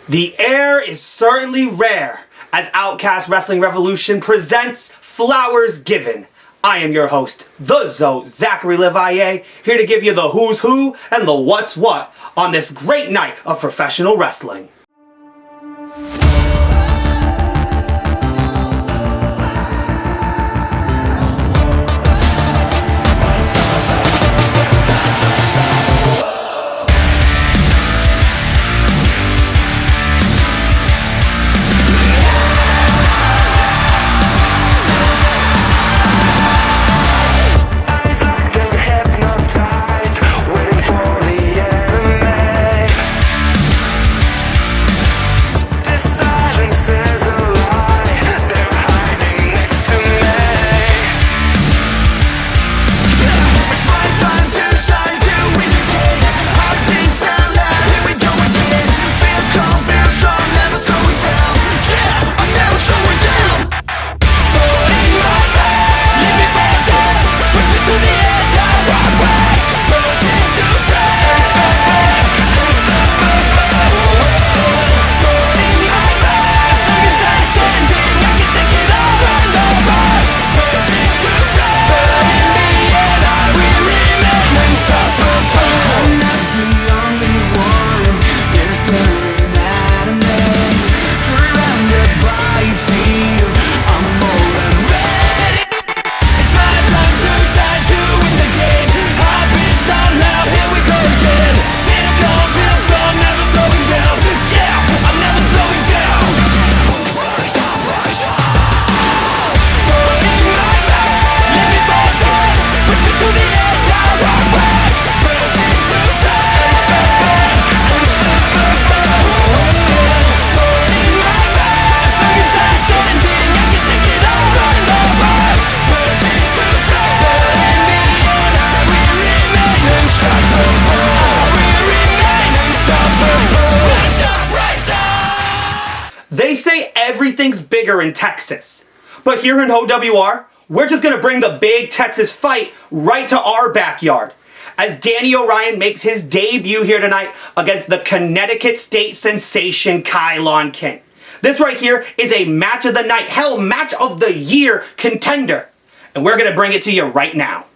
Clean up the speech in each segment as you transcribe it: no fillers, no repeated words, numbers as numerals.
The air is certainly rare as Outcast Wrestling Revolution presents Flowers Given. I am your host, the Zoe, Zachary Levaye, here to give you the who's who and the what's what on this great night of professional wrestling. They say everything's bigger in Texas, but here in OWR, we're just gonna bring the big Texas fight right to our backyard as Danny Orion makes his debut here tonight against the Connecticut State sensation Kylon King. This right here is a match of the night, hell, match of the year contender, and we're gonna bring it to you right now.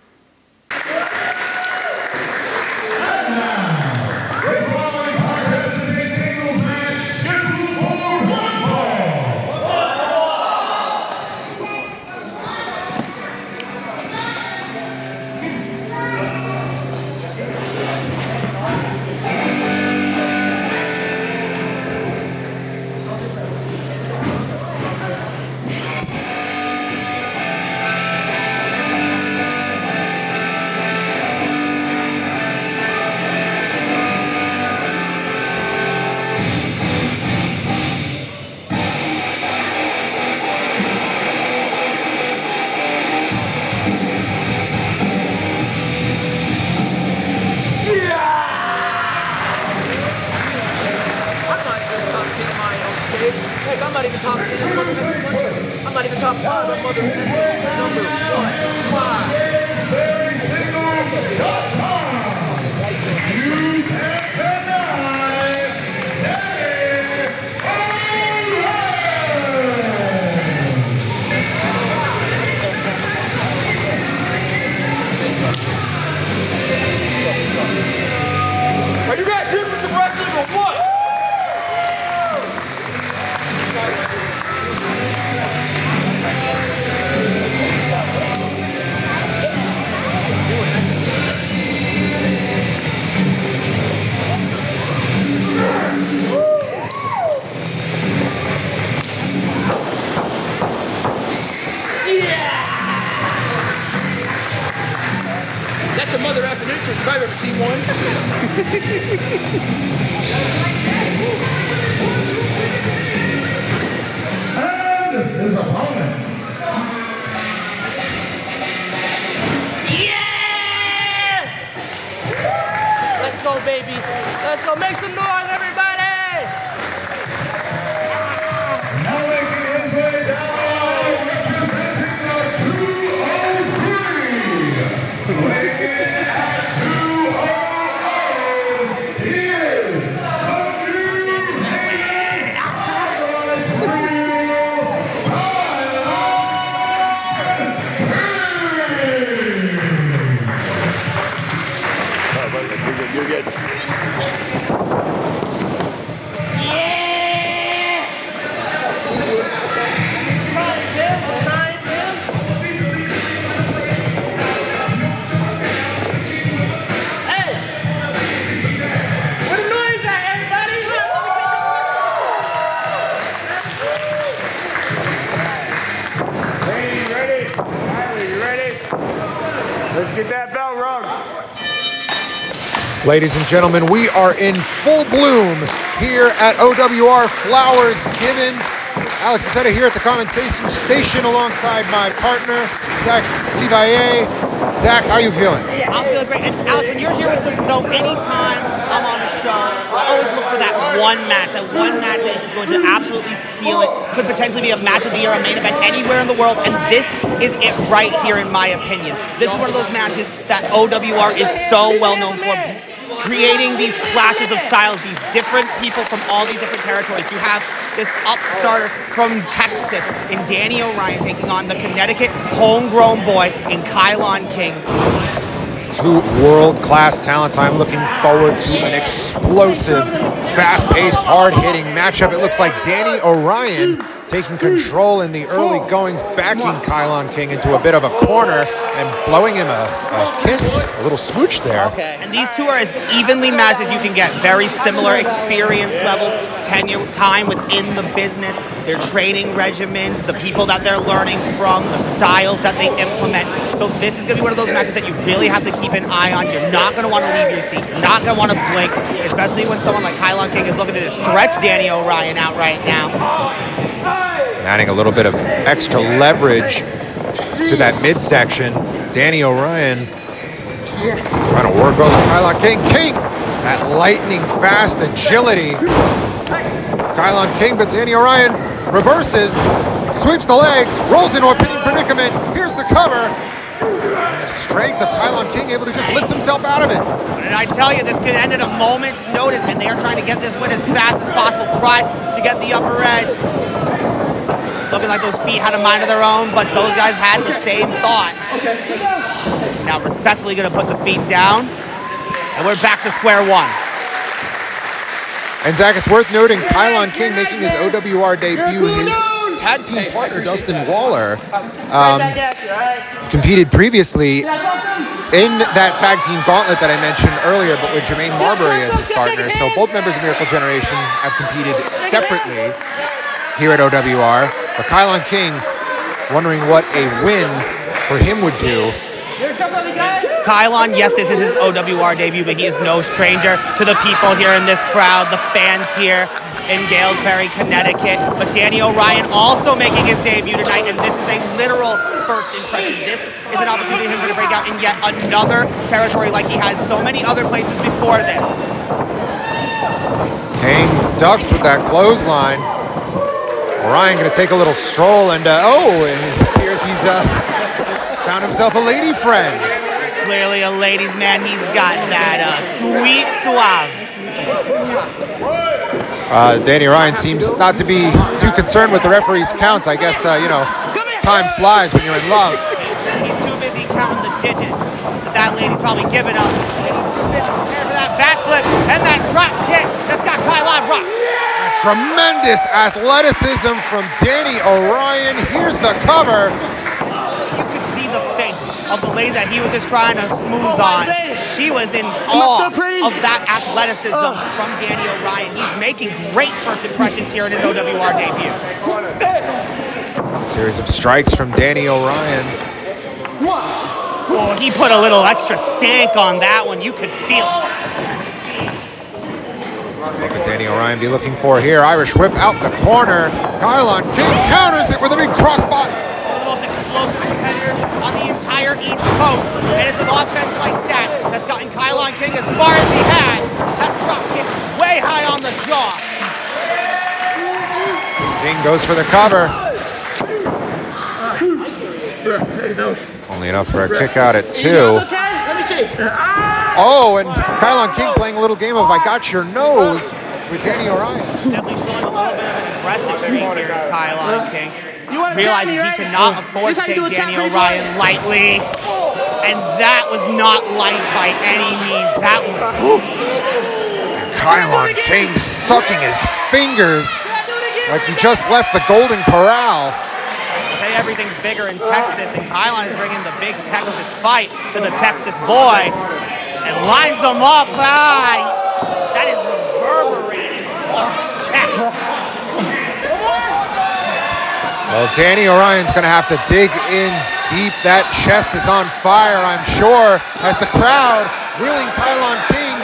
Heck, I'm not even top 10 in the country. I'm not even top 5 of number 1, 5. You can't deny Are you guys here for some wrestling or what? That's a mother afternoon if I've ever seen one. and his opponent. Yeah! Let's go, baby. Let's go. Make some noise, everybody! Now making his way down, representing the 203. Weighing in at 200, he is the new Ladies and gentlemen, we are in full bloom here at OWR. Flowers given. Alex Aceta here at the compensation station alongside my partner, Zach Levier. Zach, how you feeling? I'm feeling great. And Alex, when you're here with us, so anytime I'm on the show, I always look for that one match that is just going to absolutely steal it. Could potentially be a match of the year, a main event anywhere in the world, and this is it right here in my opinion. This is one of those matches that OWR is so well known for, creating these clashes of styles, these different people from all these different territories. You have this upstart from Texas in Danny Orion taking on the Connecticut homegrown boy in Kylon King. Two world-class talents. I'm looking forward to an explosive, fast-paced, hard-hitting matchup. It looks like Danny Orion taking control in the early goings, backing Kylon King into a bit of a corner and blowing him a kiss, a little smooch there. And these two are as evenly matched as you can get. Very similar experience levels, tenure, time within the business, their training regimens, the people that they're learning from, the styles that they implement. So this is going to be one of those matches that you really have to keep an eye on. You're not going to want to leave your seat. You're not going to want to blink, especially when someone like Kylon King is looking to stretch Danny Orion out right now. Adding a little bit of extra leverage to that midsection. Danny Orion trying to work over Kylon King. King, that lightning fast agility. Kylon King, but Danny Orion reverses, sweeps the legs, rolls into a predicament. Here's the cover. And the strength of Kylon King able to just lift himself out of it. And I tell you, this could end at a moment's notice, and they are trying to get this win as fast as possible. Try to get the upper edge. Looking like those feet had a mind of their own, but those guys had the same thought. Now respectfully gonna put the feet down, and we're back to square one. And Zach, it's worth noting, Kylon King making his OWR debut. His tag team partner, Dustin Waller, competed previously in that tag team gauntlet that I mentioned earlier, but with Jermaine Marbury as his partner. So both members of Miracle Generation have competed separately here at OWR. But Kylon King wondering what a win for him would do. Kylon, yes, this is his OWR debut, but he is no stranger to the people here in this crowd, the fans here in Galesbury, Connecticut. But Danny Orion also making his debut tonight, and this is a literal first impression. This is an opportunity for him to break out in yet another territory like he has so many other places before this. King ducks with that clothesline. Orion going to take a little stroll, and it appears he's found himself a lady friend. Clearly a ladies' man. He's got that sweet suave. Danny Orion seems not to be too concerned with the referee's counts. I guess, time flies when you're in love. He's too busy counting the digits. But that lady's probably giving up. And he's too busy preparing for that backflip and that drop kick that's got Kylon rocked. Tremendous athleticism from Danny Orion. Here's the cover. You could see the face of the lady that he was just trying to smooth on. She was in awe of that athleticism from Danny Orion. He's making great first impressions here in his OWR debut. Series of strikes from Danny Orion. Oh, he put a little extra stank on that one. You could feel it. What could Danny Orion be looking for here? Irish whip out the corner. Kylon King counters it with a big crossbody. One of the most explosive competitors on the entire East Coast. And it's an offense like that that's gotten Kylon King as far as he has. That drop kick way high on the jaw. King goes for the cover. Only enough for a kick out at 2. Oh, and Kylon King playing a little game of I got your nose with Danny Orion. Definitely showing a little bit of an aggressive streak here is Kylon King. Realizing he cannot afford to take Danny Orion lightly. And that was not light by any means. That was Kylon King sucking his fingers like he just left the Golden Corral. Say everything's bigger in Texas, and Kylon is bringing the big Texas fight to the Texas boy. And lines them up. That is reverberating off the chest. Well, Danny Orion's going to have to dig in deep. That chest is on fire, I'm sure, as the crowd wheeling Kylon King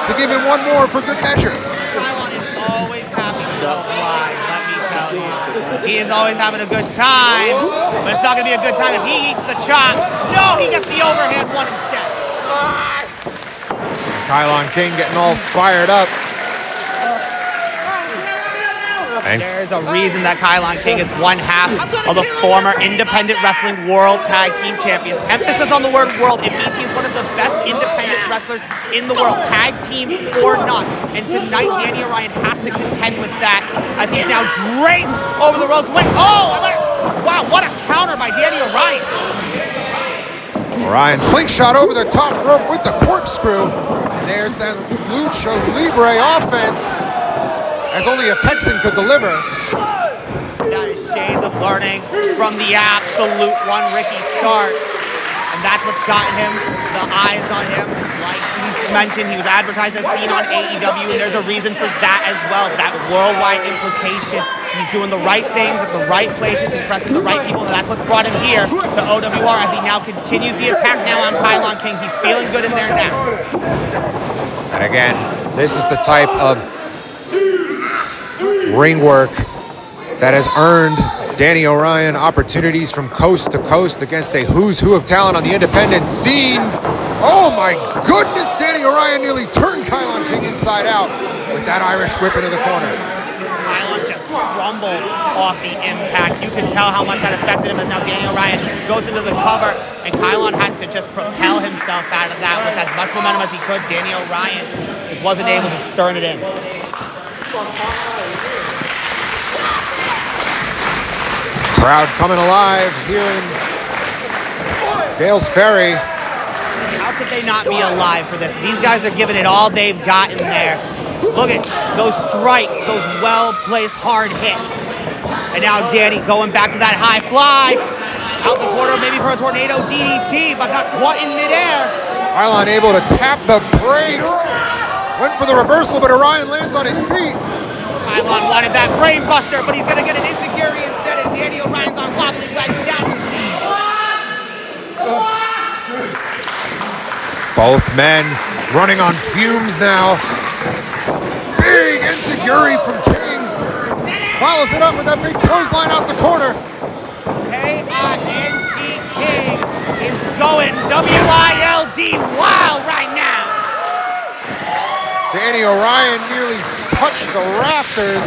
to give him one more for good measure. Kylon is always happy to go live, let me tell you. He is always having a good time, but it's not going to be a good time if he eats the chop. No, he gets the overhand one instead. Kylon King getting all fired up. And There's a reason that Kylon King is one half of the former Independent Wrestling World Tag Team Champions. Emphasis on the word world. It means he is one of the best independent wrestlers in the world, tag team or not. And tonight, Danny Orion has to contend with that as he's now draped over the ropes. Wow, what a counter by Danny Orion. Orion slingshot over the top rope with the corkscrew. And there's that Lucha Libre offense, as only a Texan could deliver. That is shades of learning from the absolute one, Ricky Starks. And that's what's gotten him the eyes on him. Like he mentioned, he was advertised as seen on AEW, and there's a reason for that as well, that worldwide implication. He's doing the right things at the right places, impressing the right people, and that's what's brought him here to OWR as he now continues the attack now on Kylon King. He's feeling good in there now. And again, this is the type of ring work that has earned Danny Orion opportunities from coast to coast against a who's who of talent on the independent scene. Oh my goodness, Danny Orion nearly turned Kylon King inside out with that Irish whip into the corner. Kylon just crumbled off the impact. You can tell how much that affected him as now Danny Orion goes into the cover, and Kylon had to just propel himself out of that with as much momentum as he could. Danny Orion just wasn't able to stern it in. Crowd coming alive here in Gales Ferry. How could they not be alive for this? These guys are giving it all they've got in there. Look at those strikes, those well-placed hard hits. And now Danny going back to that high fly. Out the corner maybe for a tornado DDT, but got caught in midair. Kylon able to tap the brakes. Went for the reversal, but Orion lands on his feet. Kylon wanted that brain buster, but he's going to get an enziguri instead, and Danny Orion's on wobbly legs down to his knees. Both men running on fumes now. Big enziguri from King. Follows it up with that big clothesline out the corner. K-I-N-G King is going W-I-L-D wow right now. Danny Orion nearly touched the rafters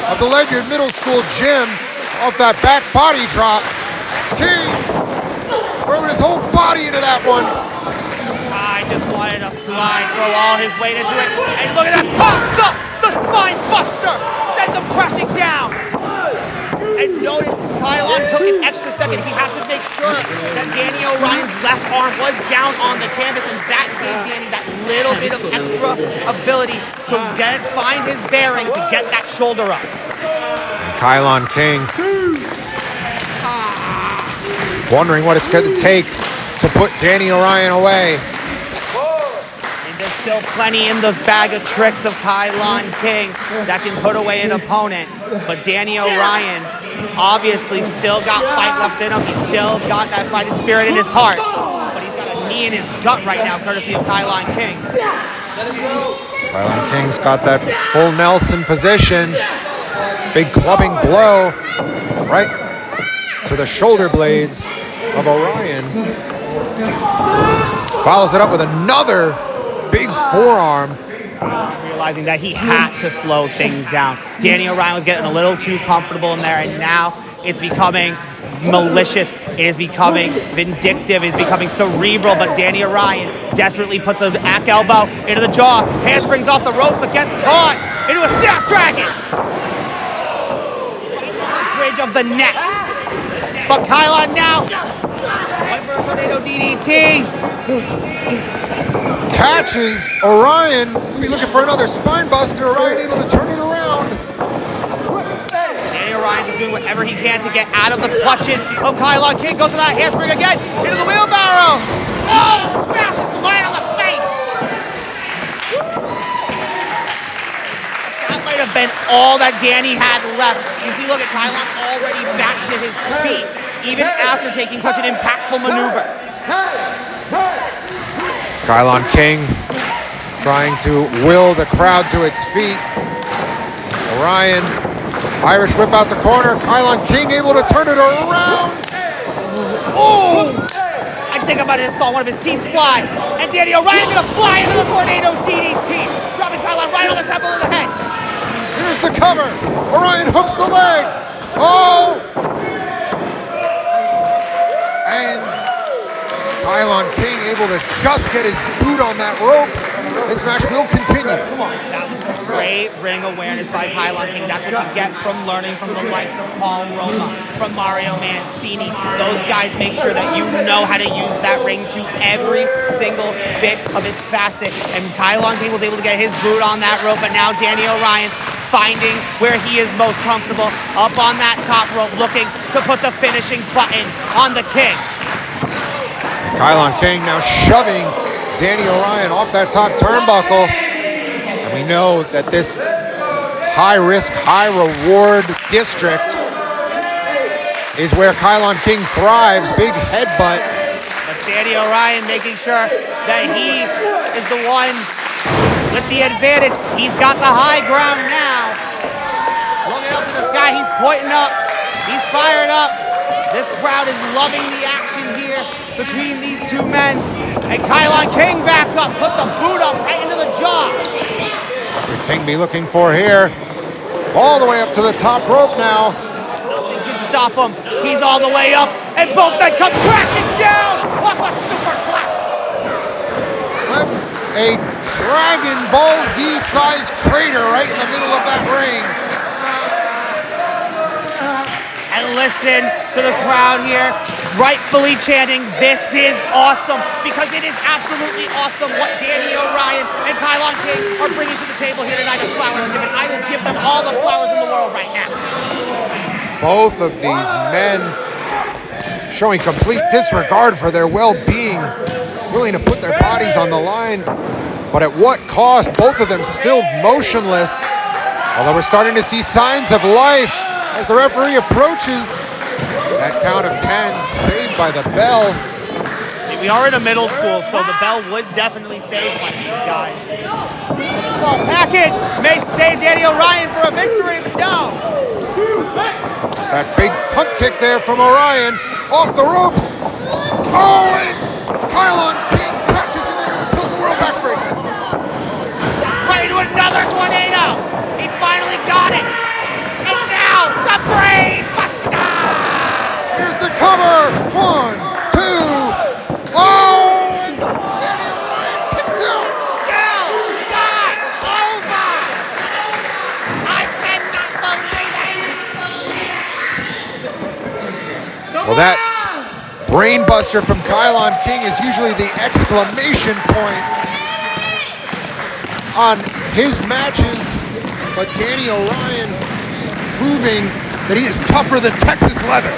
of the Ledyard Middle School gym off that back body drop. King throwing his whole body into that one. I just wanted to fly, throw all his weight into it, and look at that, pops up, the spine buster, sends him crashing down. And notice Kylon took an extra second. He had to make sure that Danny Orion's left arm was down on the canvas, and that gave Danny that little bit of extra ability to find his bearing to get that shoulder up. Kylon King wondering what it's going to take to put Danny Orion away. And there's still plenty in the bag of tricks of Kylon King that can put away an opponent. But Danny Orion obviously still got fight left in him. He's still got that fighting spirit in his heart. But he's got a knee in his gut right now, courtesy of Kylon King. Kylon King's got that full Nelson position. Big clubbing blow right to the shoulder blades of Orion. Follows it up with another big forearm. Realizing that he had to slow things down. Danny Orion was getting a little too comfortable in there, and now it's becoming malicious. It is becoming vindictive. It is becoming cerebral, but Danny Orion desperately puts an back elbow into the jaw, handsprings off the ropes, but gets caught into a snapdragon. Bridge of the neck. But Kylon now went for a tornado DDT. Catches Orion. We'll be looking for another spine buster. Orion able to turn it around. Danny Orion just doing whatever he can to get out of the clutches of Kylon King. Goes for that handspring again into the wheelbarrow. Oh, smashes him right on the face. That might have been all that Danny had left. You see, look at Kylon already back to his feet, even after taking such an impactful maneuver. Kylon King trying to will the crowd to its feet. Orion, Irish whip out the corner. Kylon King able to turn it around. Oh! I think I might have saw one of his teeth fly. And Danny Orion gonna fly into the tornado DDT, dropping Kylon right on the top of the head. Here's the cover. Orion hooks the leg. Oh! And Kylon King able to just get his boot on that rope. This match will continue. That was great ring awareness by Kylon King. That's what you get from learning from the likes of Paul Roma, from Mario Mancini. Those guys make sure that you know how to use that ring to every single bit of its facet. And Kylon King was able to get his boot on that rope, but now Danny Orion finding where he is most comfortable, up on that top rope, looking to put the finishing button on the King. Kylon King now shoving Danny Orion off that top turnbuckle. And we know that this high-risk, high-reward district is where Kylon King thrives. Big headbutt. But Danny Orion making sure that he is the one with the advantage. He's got the high ground now. Looking up to the sky, he's pointing up. He's fired up. This crowd is loving the action here between these two men. And Kylon King back up, puts a boot up right into the jaw. What would King be looking for here? All the way up to the top rope now. Nothing can stop him. He's all the way up, and both men come crashing down off a superplex. A Dragon Ball Z-sized crater right in the middle of that ring. And listen to the crowd here, rightfully chanting, "This is awesome," because it is absolutely awesome what Danny Orion and Kylon King are bringing to the table here tonight as flowers are given. I will give them all the flowers in the world right now. Both of these men showing complete disregard for their well-being, willing to put their bodies on the line, but at what cost? Both of them still motionless, although we're starting to see signs of life as the referee approaches. That count of 10 saved by the bell. We are in a middle school, so the bell would definitely save one of these guys. Small package may save Danny Orion for a victory, but no. Just that big punt kick there from Orion, off the ropes. Oh, and Kylon King catches him into a tilt-a-whirl backbreaker. Right into another tornado. He finally got it. And now the brain buster. Here's the cover. 1, 2. Oh, and Danny Orion kicks out. Still not over. I cannot believe it. Well, that brain buster from Kylon King is usually the exclamation point on his matches, but Danny Orion proving that he is tougher than Texas leather.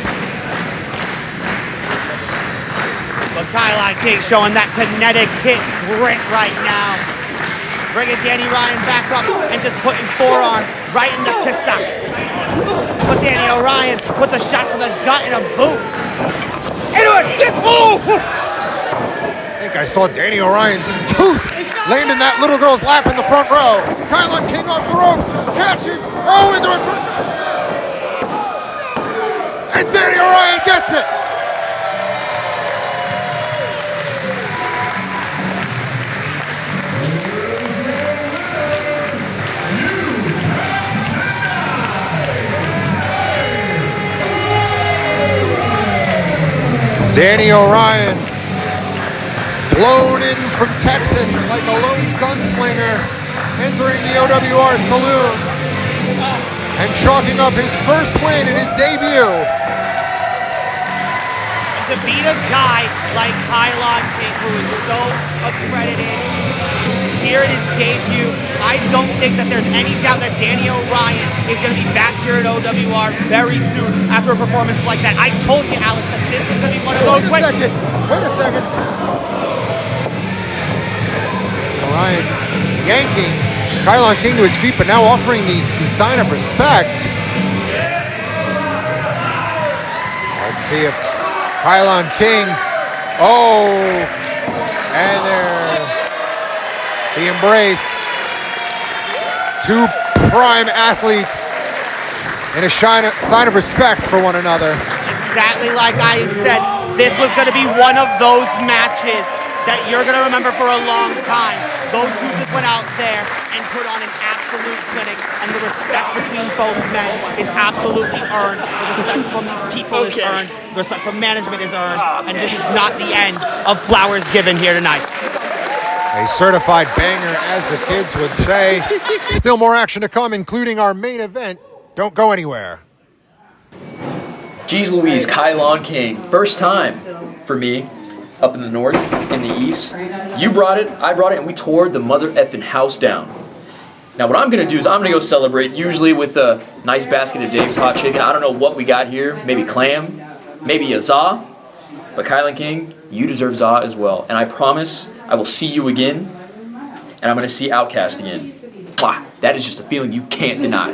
But Kylon King showing that kinetic kick grit right now. Bringing Danny Orion back up and just putting forearms right in the kissa. But Danny Orion puts a shot to the gut and a boot. Into a dick move! I think I saw Danny Orion's tooth land in that little girl's lap in the front row. Kylon King off the ropes, catches, oh, into a and Danny Orion gets it. Danny Orion, blown in from Texas like a lone gunslinger, entering the OWR Saloon and chalking up his first win in his debut. And to beat a guy like Kylon King, who is so accredited here in his debut, I don't think that there's any doubt that Danny Orion is going to be back here at OWR very soon after a performance like that. I told you, Alex, that this was going to be one of those. Wait a second. Orion yanking Kylon King to his feet, but now offering the sign of respect. Let's see if Kylon King, oh, and there. the embrace. Two prime athletes in a sign of respect for one another. Exactly like I said, this was going to be one of those matches that you're going to remember for a long time. Those two just went out there and put on an absolute clinic, and the respect between both men is absolutely earned. The respect from these people is earned. The respect from management is earned, and this is not the end of flowers given here tonight. A certified banger, as the kids would say. Still more action to come, including our main event. Don't go anywhere. Jeez Louise, Kylon King. First time for me up in the north, in the east. You brought it, I brought it, and we tore the mother effing house down. Now what I'm going to do is I'm going to go celebrate, usually with a nice basket of Dave's hot chicken. I don't know what we got here. Maybe clam, maybe a za. But Kylon King, you deserve za as well. And I promise I will see you again, and I'm going to see Outcast again. Wow, that is just a feeling you can't deny.